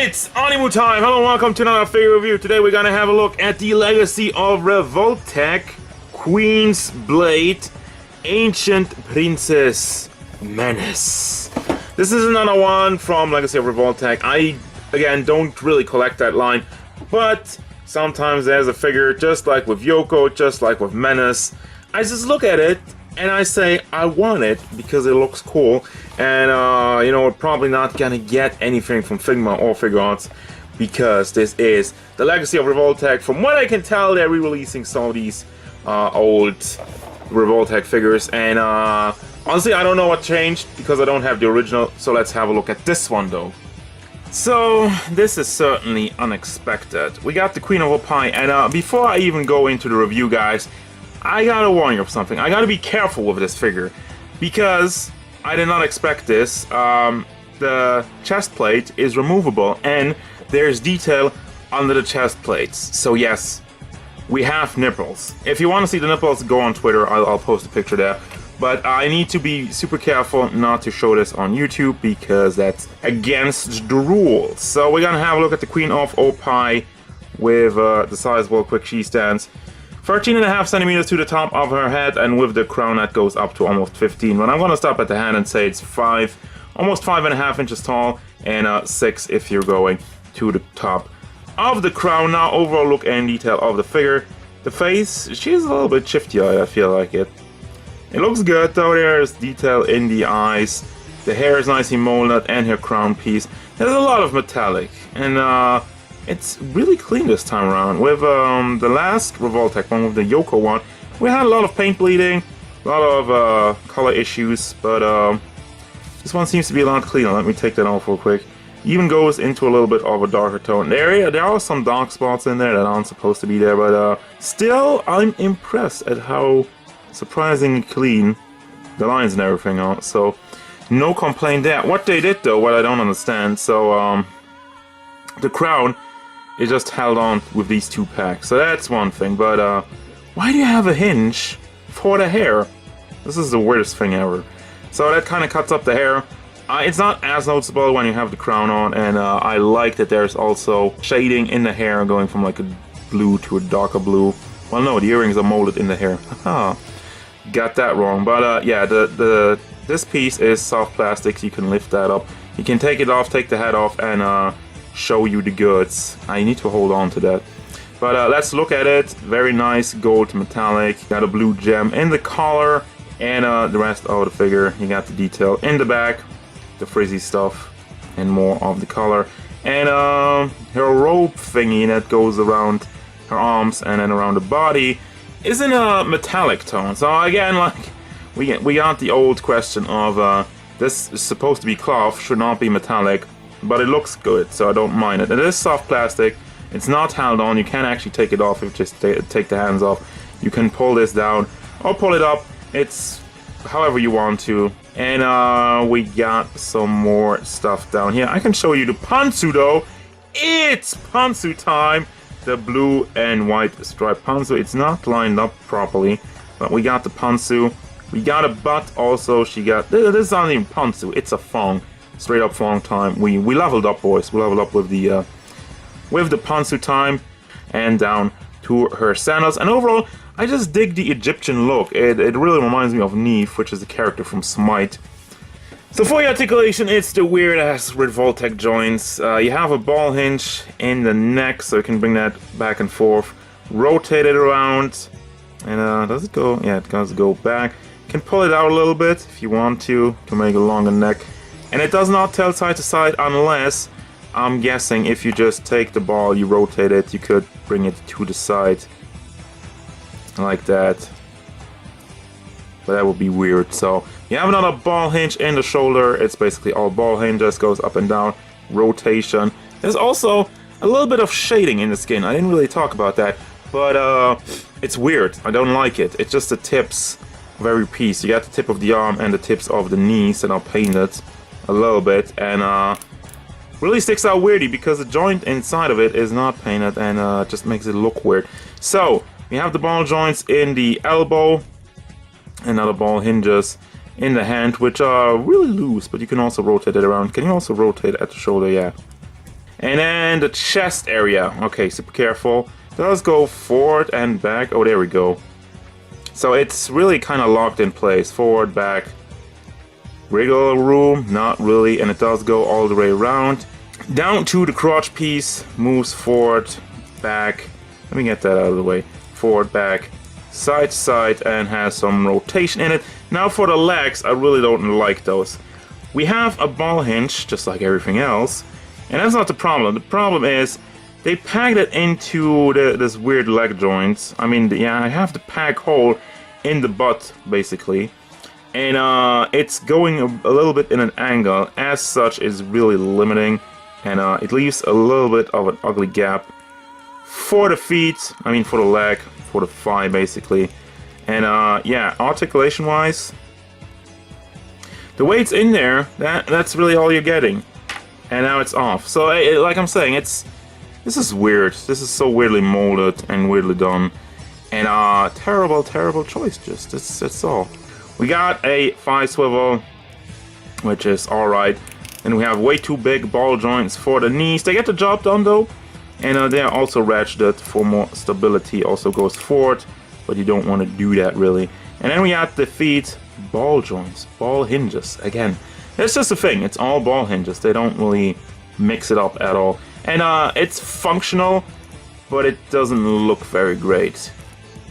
It's Animu time! Hello and welcome to another figure review. Today we're gonna have a look at the legacy of Revoltech Queen's Blade Ancient Princess Menace. This is another one from Legacy of Revoltech. I, again, don't really collect that line, but sometimes there's a figure, just like with Yoko, just like with Menace. I just look at it and I say, I want it because it looks cool. And, you know, we're probably not gonna get anything from Figma or Figuarts because this is the legacy of Revoltech. From what I can tell, they're re-releasing some of these old Revoltech figures. And, honestly, I don't know what changed because I don't have the original. So let's have a look at this one, though. So, this is certainly unexpected. We got the Queen of OPPAI. And, before I even go into the review, guys, I gotta warn you of something. I gotta be careful with this figure because I did not expect this. The chest plate is removable and there's detail under the chest plates. So yes, we have nipples. If you want to see the nipples, go on Twitter. I'll post a picture there. But I need to be super careful not to show this on YouTube because that's against the rules. So we're gonna have a look at the Queen of OPPAI with the sizable quick she stands. 13.5 centimeters to the top of her head, and with the crown that goes up to almost 15. But I'm gonna stop at the hand and say it's almost 5.5 inches tall, and 6 if you're going to the top of the crown. Now, overall look and detail of the figure. The face, she's a little bit shifty-eyed, I feel like it. It looks good though. There's detail in the eyes. The hair is nicely molded, and her crown piece. There's a lot of metallic, and it's really clean this time around. With the last Revoltech one, with the Yoko one, we had a lot of paint bleeding, a lot of color issues, but this one seems to be a lot cleaner. Let me take that off real quick. Even goes into a little bit of a darker tone. There are some dark spots in there that aren't supposed to be there, but still, I'm impressed at how surprisingly clean the lines and everything are. So, no complaint there. What they did though, what I don't understand, so the crown is just held on with these two packs. So that's one thing, but why do you have a hinge for the hair? This is the weirdest thing ever. So that kind of cuts up the hair. It's not as noticeable when you have the crown on, and I like that there's also shading in the hair going from like a blue to a darker blue. Well, no, the earrings are molded in the hair. Haha, got that wrong. But yeah, this piece is soft plastic, so you can lift that up. You can take it off, take the head off, and show you the goods. I need to hold on to that. But let's look at it. Very nice gold metallic. Got a blue gem in the collar, and the rest of the figure. You got the detail in the back, the frizzy stuff, and more of the color. And her robe thingy that goes around her arms and then around the body is in a metallic tone. So again, like we got the old question of this is supposed to be cloth, should not be metallic. But it looks good, so I don't mind it. It is soft plastic. It's not held on. You can actually take it off if you just take the hands off. You can pull this down or pull it up. It's however you want to. And we got some more stuff down here. I can show you the pantsu though. It's pantsu time. The blue and white striped pantsu. It's not lined up properly, but we got the pantsu. We got a butt also. She got this is not even pantsu. It's a thong. Straight up thong time. We leveled up, boys. We leveled up with the pantsu time, and down to her sandals. And overall, I just dig the Egyptian look. It really reminds me of Neve, which is the character from Smite. So for your articulation, it's the weird ass Revoltech joints. You have a ball hinge in the neck, so you can bring that back and forth, rotate it around, and does it go? Yeah, it does go back. You can pull it out a little bit if you want to make a longer neck. And it does not tilt side to side unless, I'm guessing, if you just take the ball, you rotate it, you could bring it to the side. Like that. But that would be weird. So, you have another ball hinge in the shoulder. It's basically all ball hinges, goes up and down, rotation. There's also a little bit of shading in the skin. I didn't really talk about that. But, it's weird. I don't like it. It's just the tips of every piece. You got the tip of the arm and the tips of the knees that are painted a little bit, and really sticks out weirdly because the joint inside of it is not painted, and just makes it look weird. So we have the ball joints in the elbow, and other ball hinges in the hand, which are really loose, but you can also rotate it around. Can you also rotate at the shoulder? Yeah. And then the chest area. Okay, super careful. Does go forward and back. Oh, there we go. So it's really kind of locked in place. Forward, back. Wiggle room, not really. And it does go all the way around. Down to the crotch piece. Moves forward, back. Let me get that out of the way. Forward, back. Side to side, and has some rotation in it. Now for the legs, I really don't like those. We have a ball hinge, just like everything else. And that's not the problem. The problem is they packed it into this weird leg joints. I mean, yeah, I have the peg hole in the butt, basically. And it's going a little bit in an angle. As such, is really limiting. And it leaves a little bit of an ugly gap for the feet. I mean, for the leg, for the thigh, basically. And yeah, articulation-wise, the weight's in there. That's really all you're getting. And now it's off. So, like I'm saying, this is weird. This is so weirdly molded and weirdly done. And terrible, terrible choice. Just that's all. We got a thigh swivel, which is all right. And we have way too big ball joints for the knees. They get the job done though. And they are also ratcheted for more stability. Also goes forward, but you don't want to do that really. And then we have the feet, ball joints, ball hinges. Again, that's just a thing. It's all ball hinges. They don't really mix it up at all. And it's functional, but it doesn't look very great.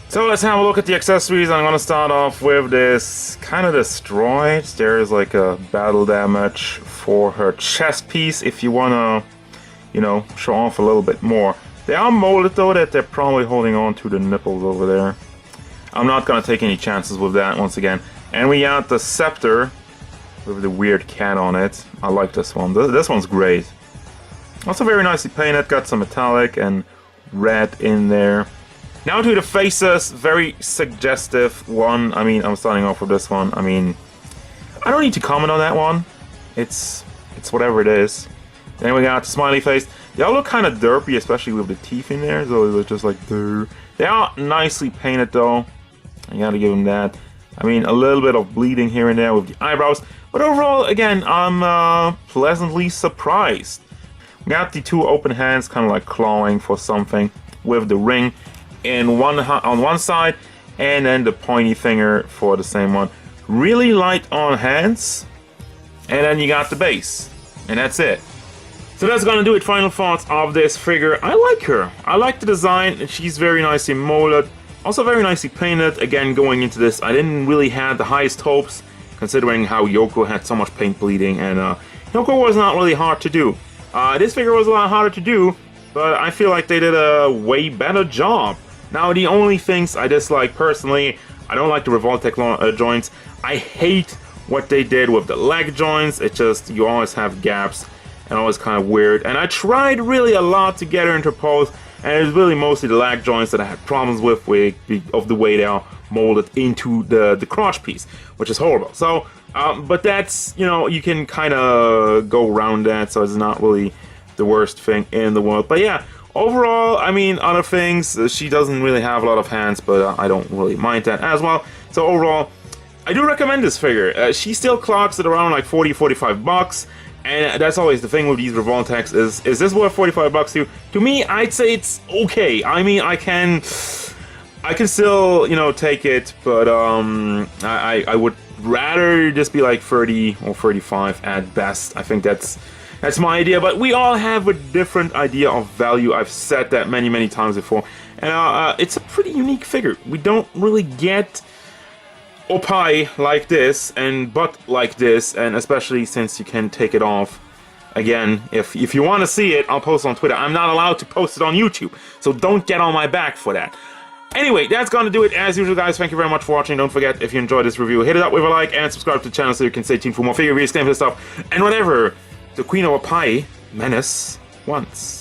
So let's have a look at the accessories. I'm gonna start off with this kind of destroyed. There is like a battle damage for her chest piece if you wanna, you know, show off a little bit more. They are molded though, that they're probably holding on to the nipples over there. I'm not gonna take any chances with that once again. And we got the scepter with the weird cat on it. I like this one. This one's great. Also very nicely painted, got some metallic and red in there. Now to the faces, very suggestive one. I mean, I'm starting off with this one. I mean, I don't need to comment on that one. It's whatever it is. Then we got the smiley face. They all look kind of derpy, especially with the teeth in there. So it's just like, durr. They are nicely painted though. I gotta give them that. I mean, a little bit of bleeding here and there with the eyebrows. But overall, again, I'm pleasantly surprised. We got the two open hands, kind of like clawing for something, with the ring on one side, and then the pointy finger for the same one. Really light on hands, and then you got the base, and that's it. So that's gonna do it. Final thoughts of this figure. I like her. I like the design. She's very nicely molded, also very nicely painted. Again, going into this, I didn't really have the highest hopes, considering how Yoko had so much paint bleeding, and Yoko was not really hard to do. This figure was a lot harder to do, but I feel like they did a way better job. Now, the only things I dislike personally, I don't like the Revoltech joints. I hate what they did with the leg joints. It just, you always have gaps and always kind of weird. And I tried really a lot to get her interposed, and it's really mostly the leg joints that I had problems with of the way they are molded into the crotch piece, which is horrible. So, but that's, you know, you can kind of go around that, so it's not really the worst thing in the world. But yeah, overall, I mean, other things, she doesn't really have a lot of hands, but I don't really mind that as well. So overall, I do recommend this figure. She still clocks at around like 40-45 bucks, and that's always the thing with these Revoltechs, is this worth 45 bucks to you? To me, I'd say it's okay. I mean, I can still, you know, take it, but I would rather just be like 30 or 35 at best. I think that's my idea, but we all have a different idea of value. I've said that many times before, and it's a pretty unique figure. We don't really get OPPAI like this and butt like this, and especially since you can take it off. Again, if you want to see it, I'll post it on Twitter. I'm not allowed to post it on YouTube, so don't get on my back for that. Anyway, that's gonna do it as usual, guys. Thank you very much for watching. Don't forget, if you enjoyed this review, hit it up with a like and subscribe to the channel so you can stay tuned for more figure reviews, gameplay stuff, and whatever the Queen of OPPAI, Menace, wants.